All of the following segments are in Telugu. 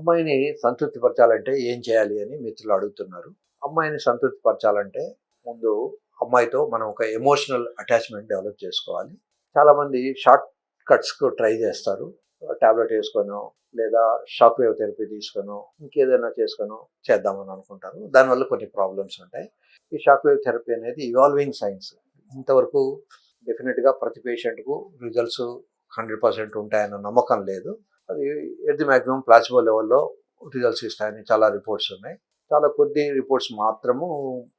అమ్మాయిని సంతృప్తిపరచాలంటే ఏం చేయాలి అని మిత్రులు అడుగుతున్నారు. అమ్మాయిని సంతృప్తిపరచాలంటే ముందు అమ్మాయితో మనం ఒక ఎమోషనల్ అటాచ్‌మెంట్ డెవలప్ చేసుకోవాలి. చాలామంది షార్ట్ కట్స్‌కు ట్రై చేస్తారు. టాబ్లెట్ ఏసుకోనో, లేదా షాక్ వేవ్ థెరపీ తీసుకొనో, ఇంకేదైనా చేసుకొనో చేద్దామని అనుకుంటారు. దానివల్ల కొన్ని ప్రాబ్లమ్స్ ఉంటాయి. ఈ షాక్ వేవ్ థెరపీ అనేది ఇవాల్వింగ్ సైన్స్. ఇంతవరకు డెఫినిట్‌గా ప్రతి పేషెంట్‌కు రిజల్ట్స్ 100% ఉంటాయన్న నమ్మకం లేదు. అది ఎట్ ది మాక్సిమం ప్లాసిబో లెవెల్‌లో రిజల్ట్స్ ఇస్తాయని చాలా రిపోర్ట్స్ ఉన్నాయి. చాలా కొద్ది రిపోర్ట్స్ మాత్రము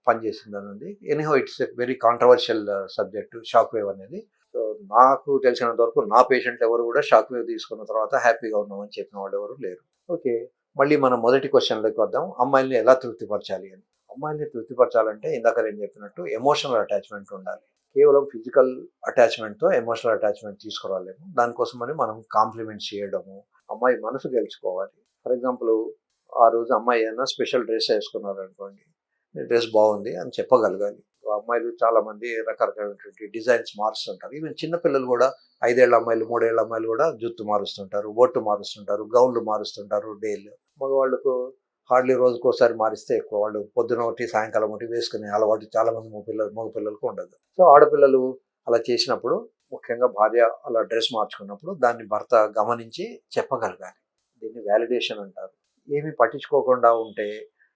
పనిచేసిందని ఉంది. Anyhow it's a very controversial subject shock wave అనేది. సో, నాకు తెలిసినంత వరకు నా పేషెంట్లు ఎవరు కూడా షాక్ వేవ్ తీసుకున్న తర్వాత హ్యాపీగా ఉన్నామని చెప్పిన వాళ్ళు ఎవరు లేరు. ఓకే. మళ్ళీ మనం మొదటి క్వెషన్‌లోకి వద్దాం. అమ్మాయిల్ని ఎలా తృప్తిపరచాలి అని. అమ్మాయిల్ని తృప్తిపరచాలంటే ఇందాక నేను చెప్పినట్టు ఎమోషనల్ అటాచ్‌మెంట్ ఉండాలి. కేవలం ఫిజికల్ అటాచ్‌మెంట్‌తో ఎమోషనల్ అటాచ్‌మెంట్ తీసుకురాలేము. దానికోసమని మనం కాంప్లిమెంట్స్ చేయడము, అమ్మాయి మనసు గెలుచుకోవాలి. ఫర్ ఎగ్జాంపుల్ ఆ రోజు అమ్మాయి ఏదైనా స్పెషల్ డ్రెస్ ఏసుకున్నారనుకోండి. "నీ డ్రెస్ బాగుంది" అని చెప్పగలగాలి. అమ్మాయిలు చాలామంది రకరకాలైనటువంటి డిజైన్స్ మారుస్తుంటారు. ఈవెన్ చిన్న పిల్లలు కూడా 5 ఏళ్ల అమ్మాయిలు, 3 ఏళ్ల అమ్మాయిలు కూడా జుత్తు మారుస్తుంటారు, బొట్టు మారుస్తుంటారు, గౌన్‌లు మారుస్తుంటారు డైలీ. మగవాళ్ళకు హార్డ్‌లీ రోజుకోసారి మారిస్తే ఎక్కువ. వాళ్ళు పొద్దున ఒకటి, సాయంకాలం ఒకటి వేసుకునే అలవాటు చాలామంది మగ పిల్లలకు ఉండదు. సో, ఆడపిల్లలు అలా చేసినప్పుడు, ముఖ్యంగా భార్య అలా డ్రెస్ మార్చుకున్నప్పుడు దాన్ని భర్త గమనించి చెప్పగలగాలి. దీన్ని వాలిడేషన్ అంటారు. ఏమి పట్టించుకోకుండా ఉంటే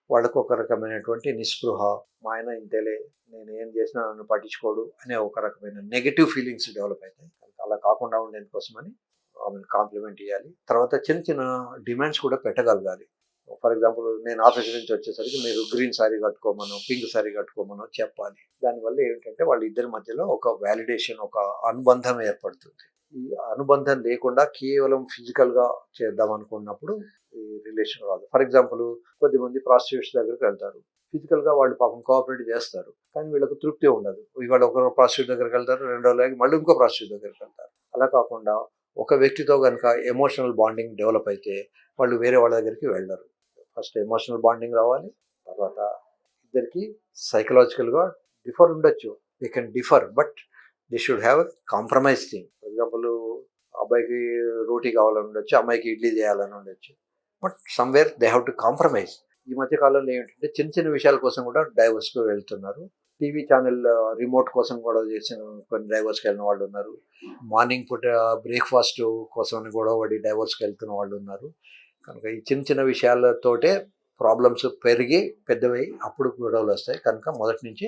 వాళ్ళకు ఒక రకమైనటువంటి నిస్పృహ, మా ఆయన ఇంతేలే, నేను ఏం చేసినా నన్ను పట్టించుకోడు అనే ఒక రకమైన నెగెటివ్ ఫీలింగ్స్ డెవలప్ అవుతాయి. అలా కాకుండా ఉండేందుకోసమని ఆమెను కాంప్లిమెంట్ ఇవ్వాలి. తర్వాత చిన్న చిన్న డిమాండ్స్ కూడా పెట్టగలగాలి. ఫర్ ఎగ్జాంపుల్ నేను ఆఫీస్ నుంచి వచ్చేసరికి మీరు గ్రీన్ సారీ కట్టుకోమనో, పింక్ సారీ కట్టుకోమనో చెప్పాలి. దానివల్ల ఏంటంటే వాళ్ళ ఇద్దరి మధ్యలో ఒక వాలిడేషన్, ఒక అనుబంధం ఏర్పడుతుంది. ఈ అనుబంధం లేకుండా కేవలం ఫిజికల్‌గా చేద్దాం అనుకున్నప్పుడు ఈ రిలేషన్ రాదు. ఫర్ ఎగ్జాంపుల్ కొద్దిమంది ప్రాస్టిట్యూట్స్ దగ్గరికి వెళ్తారు. ఫిజికల్‌గా వాళ్ళు పాపం కోఆపరేట్ చేస్తారు. కానీ వీళ్ళకి తృప్తి ఉండదు. ఇవాళ ఒక ప్రాస్టిట్యూట్ దగ్గరికి వెళ్తారు. 2 రోజులు ఆగి మళ్ళీ ఇంకో ప్రాస్టిట్యూట్ దగ్గరికి వెళ్తారు. అలా కాకుండా ఒక వ్యక్తితో గనుక ఎమోషనల్ బాండింగ్ డెవలప్ అయితే వాళ్ళు వేరే వాళ్ళ దగ్గరికి వెళ్ళరు. ఫస్ట్ ఎమోషనల్ బాండింగ్ రావాలి. తర్వాత ఇద్దరికీ సైకలాజికల్‌గా డిఫర్ ఉండొచ్చు. They can differ but they should have a compromise thing. For example అబ్బాయికి రోటీ కావాలని ఉండొచ్చు, అమ్మాయికి ఇడ్లీ చేయాలని ఉండొచ్చు. But somewhere they have to compromise. ఈ మధ్య కాలంలో ఏంటంటే చిన్న చిన్న విషయాల కోసం కూడా డైవర్స్‌కి వెళ్తున్నారు. టీవీ ఛానెల్ రిమోట్ కోసం గొడవ చేసిన కొన్ని డైవర్స్‌కి వెళ్ళిన వాళ్ళున్నారు. మార్నింగ్ పూట బ్రేక్‌ఫాస్ట్ కోసమని గొడవ పడి డైవర్స్‌కి వెళ్తున్న వాళ్ళున్నారు. కనుక ఈ చిన్న చిన్న విషయాలతోటే ప్రాబ్లమ్స్ పెరిగి పెద్దవై అప్పుడు గొడవలొస్తాయి. కనుక మొదటి నుంచి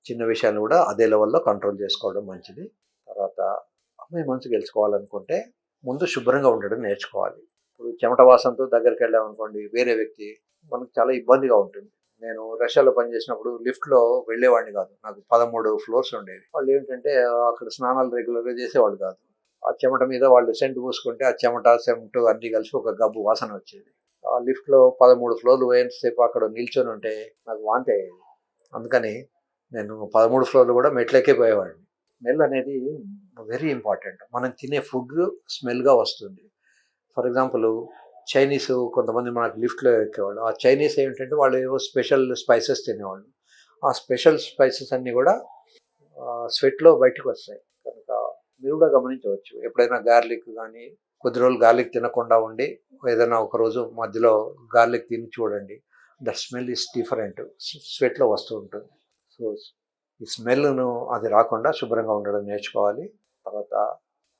చిన్న విషయాలను కూడా అదే లెవెల్‌లో కంట్రోల్ చేసుకోవడం మంచిది. తర్వాత అమ్మాయి మనసు గెలుచుకోవాలనుకుంటే ముందు శుభ్రంగా ఉండడం నేర్చుకోవాలి. ఇప్పుడు చెమట వాసనతో దగ్గరికెళ్ళామనుకోండి వేరే వ్యక్తి, మనకు చాలా ఇబ్బందిగా ఉంటుంది. నేను రష్యాలో పనిచేసినప్పుడు లిఫ్ట్‌లో వెళ్ళేవాడిని కాదు. నాకు 13 ఫ్లోర్స్ ఉండేవి. వాళ్ళేంటంటే అక్కడ స్నానాలు రెగ్యులర్‌గా చేసేవాళ్ళు కాదు. ఆ చెమట మీద వాళ్ళు సెంట్ పూసుకుంటే ఆ చెమట, సెంటు అన్నీ కలిసి ఒక గబ్బు వాసన వచ్చేది. ఆ లిఫ్ట్‌లో 13 ఫ్లోర్‌లు పోయేంతసేపు అక్కడ నిల్చొని ఉంటే నాకు వాంతి అయ్యేది. అందుకని నేను 13 ఫ్లోర్‌లు కూడా మెట్లెక్కే పోయేవాడిని. స్మెల్ అనేది వెరీ ఇంపార్టెంట్. మనం తినే ఫుడ్ స్మెల్‌గా వస్తుంది. ఫర్ ఎగ్జాంపుల్ చైనీస్ కొంతమంది మనకు లిఫ్ట్‌లో ఎక్కేవాళ్ళు. ఆ చైనీస్ ఏంటంటే వాళ్ళు ఏవో స్పెషల్ స్పైసెస్ తినేవాళ్ళు. ఆ స్పెషల్ స్పైసెస్ అన్నీ కూడా స్వెట్‌లో బయటకొస్తాయి. కనుక మీరు కూడా గమనించవచ్చు. ఎప్పుడైనా గార్లిక్ గానీ, కొద్ది రోజులు గార్లిక్ తినకుండా ఉండి ఏదైనా ఒకరోజు మధ్యలో గార్లిక్ తిని చూడండి. The smell is different. స్వెట్‌లో వస్తూ ఉంటుంది. సో, ఈ స్మెల్‌ను అది రాకుండా శుభ్రంగా ఉండడం నేర్చుకోవాలి. తర్వాత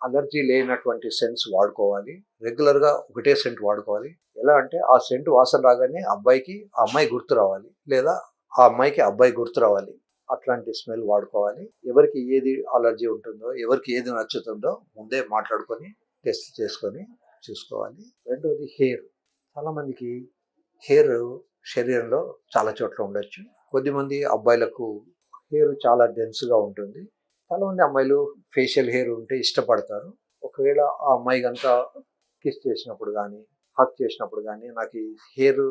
అలర్జీ లేనటువంటి సెంట్స్ వాడుకోవాలి. రెగ్యులర్‌గా ఒకటే సెంట్ వాడుకోవాలి. ఎలా అంటే ఆ సెంట్ వాసన రాగానే అబ్బాయికి ఆ అమ్మాయి గుర్తు రావాలి. లేదా ఆ అమ్మాయికి అబ్బాయి గుర్తు రావాలి. అట్లాంటి స్మెల్ వాడుకోవాలి. ఎవరికి ఏది అలర్జీ ఉంటుందో, ఎవరికి ఏది నచ్చుతుందో ముందే మాట్లాడుకొని, టెస్ట్ చేసుకొని చూసుకోవాలి. రెండోది హెయిర్. చాలామందికి హెయిర్ శరీరంలో చాలా చోట్ల ఉండొచ్చు. కొద్దిమంది అబ్బాయిలకు హెయిర్ చాలా డెన్స్‌గా ఉంటుంది. చాలామంది అమ్మాయిలు ఫేషియల్ హెయిర్ ఉంటే ఇష్టపడతారు. ఒకవేళ ఆ అమ్మాయి గనుక కిస్ చేసినప్పుడు గానీ, హగ్ చేసినప్పుడు గానీ, నాకు ఈ హెయిర్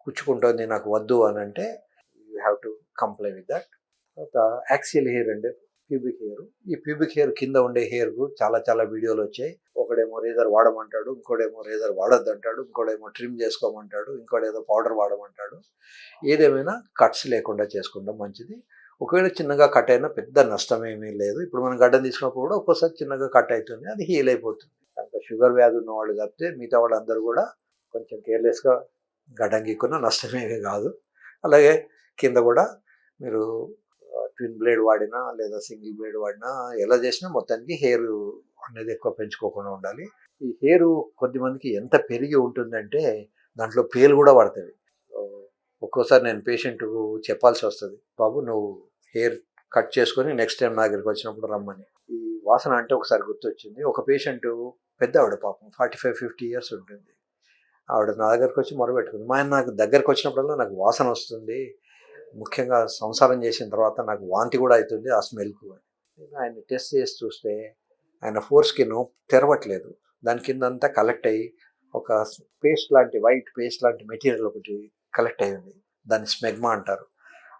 కుచ్చుకుంటోంది నాకు వద్దు అనంటే you have to comply with that. తర్వాత యాక్సియల్ హెయిర్ అంటే ప్యూబిక్ హెయిర్. ఈ ప్యూబిక్ హెయిర్ కింద ఉండే హెయిర్‌కు చాలా చాలా వీడియోలొచ్చాయి. ఒకడేమో రేజర్ వాడమంటాడు. ఇంకోడేమో రేజర్ వాడొద్దంటాడు. ఇంకోడేమో ట్రిమ్ చేసుకోమంటాడు. ఇంకోడేదో పౌడర్ వాడమంటాడు. ఏదేమైనా కట్స్ లేకుండా చేసుకోవడం మంచిది. ఒకవేళ చిన్నగా కట్ అయినా పెద్ద నష్టమేమీ లేదు. ఇప్పుడు మనం గడ్డం తీసుకున్నప్పుడు కూడా ఒక్కోసారి చిన్నగా కట్ అయితుంది. అది హీల్ అయిపోతుంది. కనుక షుగర్ వ్యాధి ఉన్నవాళ్ళు తప్పితే మిగతా వాళ్ళందరూ కూడా కొంచెం కేర్‌లెస్‌గా గడ్డం గీక్కున్న నష్టమేమీ కాదు. అలాగే కింద కూడా మీరు ట్విన్ బ్లేడ్ వాడినా లేదా సింగిల్ బ్లేడ్ వాడినా ఎలా చేసినా మొత్తానికి హెయిర్ అనేది ఎక్కువ పెంచుకోకుండా ఉండాలి. ఈ హెయిర్ కొద్దిమందికి ఎంత పెరిగి ఉంటుందంటే దాంట్లో పేలు కూడా పడతాయి. సో, ఒక్కోసారి నేను పేషెంట్‌కు చెప్పాల్సి వస్తది. బాబు నువ్వు హెయిర్ కట్ చేసుకొని నెక్స్ట్ టైమ్ నా దగ్గరికి వచ్చినప్పుడు రమ్మని. ఈ వాసన అంటే ఒకసారి గుర్తొచ్చింది. ఒక పేషెంట్ పెద్దావిడ పాపం 45, 50 ఇయర్స్ ఉంటుంది. ఆవిడ నా దగ్గరకొచ్చి మొరబెట్టుకుంది. మా ఆయన నాకు దగ్గరకొచ్చినప్పుడల్లా నాకు వాసన వస్తుంది. ముఖ్యంగా సంసారం చేసిన తర్వాత నాకు వాంతి కూడా అయితుంది ఆ స్మెల్‌కు అని. నేను ఆయన్ని టెస్ట్ చేసి చూస్తే ఆయన ఫోర్ స్కిన్ తెరవట్లేదు. దాని కిందంతా కలెక్ట్ అయ్యి ఒక పేస్ట్ లాంటి వైట్ పేస్ట్ లాంటి మెటీరియల్ ఒకటి కలెక్ట్ అయ్యి ఉంది. దాన్ని స్మెగ్మా అంటారు.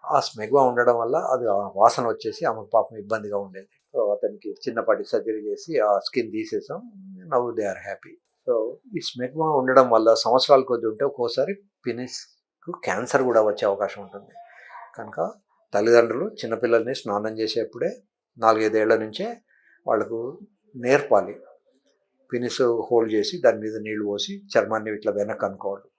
ఆ స్మెగ్మా ఉండడం వల్ల అది ఆ వాసన వచ్చేసి ఆమెకు పాపం ఇబ్బందిగా ఉండేది. సో, అతనికి చిన్నపాటి సర్జరీ చేసి ఆ స్కిన్ తీసేసాం. Now they are happy. So, ఈ స్మెగ్మా ఉండడం వల్ల సంవత్సరాల కొద్దీ ఉంటే ఒక్కోసారి పెనిస్‌కు క్యాన్సర్ కూడా వచ్చే అవకాశం ఉంటుంది. కనుక తల్లిదండ్రులు చిన్నపిల్లల్ని స్నానం చేసేప్పుడే 4, 5 ఏళ్ల నుంచే వాళ్ళకు నేర్పాలి. పెనిస్ హోల్డ్ చేసి దాని మీద నీళ్లు పోసి చర్మాన్ని ఇట్లా వెనక్కి అనుకోవడం.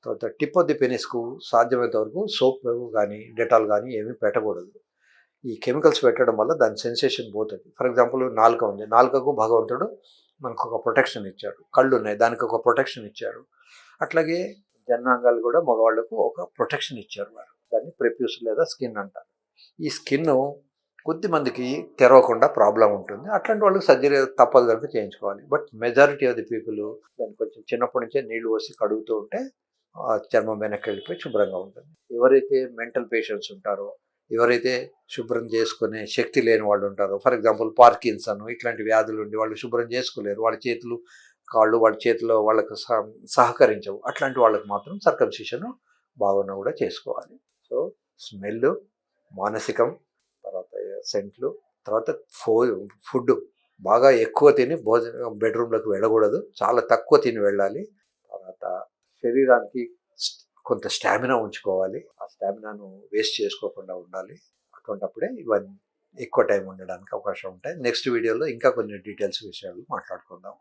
తర్వాత టిప్ ఆఫ్ ది పెనిస్‌కు సాధ్యమైనంత వరకు సోప్ గానీ, డెటాల్ గానీ ఏమీ పెట్టకూడదు. ఈ కెమికల్స్ పెట్టడం వల్ల దాని సెన్సేషన్ పోతది. ఫర్ ఎగ్జాంపుల్ నాలుక ఉంది. నాలుకకు భగవంతుడు మనకొక ప్రొటెక్షన్ ఇచ్చాడు. కళ్ళున్నాయి. దానికొక ప్రొటెక్షన్ ఇచ్చారు. అట్లాగే జననాంగాలు కూడా మగవాళ్ళకు ఒక ప్రొటెక్షన్ ఇచ్చారు వారు. దాన్ని ప్రెప్యూస్ లేదా స్కిన్ అంటారు. ఈ స్కిన్ను కొద్దిమందికి తెరవకుండా ప్రాబ్లమ్ ఉంటుంది. అట్లాంటి వాళ్ళకి సర్జరీ తప్పదు కనుక చేయించుకోవాలి. But majority of the people దాన్ని కొంచెం చిన్నప్పటి నుంచే నీళ్లు పోసి కడుగుతూ ఉంటే చర్మం వెనక్కి వెళ్ళిపోయి శుభ్రంగా ఉంటుంది. ఎవరైతే మెంటల్ పేషెంట్స్ ఉంటారో, ఎవరైతే శుభ్రం చేసుకునే శక్తి లేని వాళ్ళు ఉంటారో, ఫర్ ఎగ్జాంపుల్ పార్కిన్సన్ ఇట్లాంటి వ్యాధులు ఉండి వాళ్ళు శుభ్రం చేసుకోలేరు. వాళ్ళ చేతులు, కాళ్ళు వాళ్ళ చేతిలో వాళ్ళకు సహకరించవు. అట్లాంటి వాళ్ళకి మాత్రం సర్కంసిషన్ బాగున్నా కూడా చేసుకోవాలి. సో, స్మెల్, మానసికం, తర్వాత సెంట్లు, తర్వాత ఫో ఫుడ్ బాగా ఎక్కువ తిని బెడ్‌రూమ్‌లోకి వెళ్ళకూడదు. చాలా తక్కువ తిని వెళ్ళాలి. తర్వాత శరీరానికి కొంత స్టామినా ఉంచుకోవాలి. ఆ స్టామినాను వేస్ట్ చేసుకోకుండా ఉండాలి. అటువంటప్పుడే ఇవన్నీ ఎక్కువ టైం ఉండడానికి అవకాశం ఉంటాయి. నెక్స్ట్ వీడియోలో ఇంకా కొన్ని డీటెయిల్స్ విషయాలు మాట్లాడుకుందాం.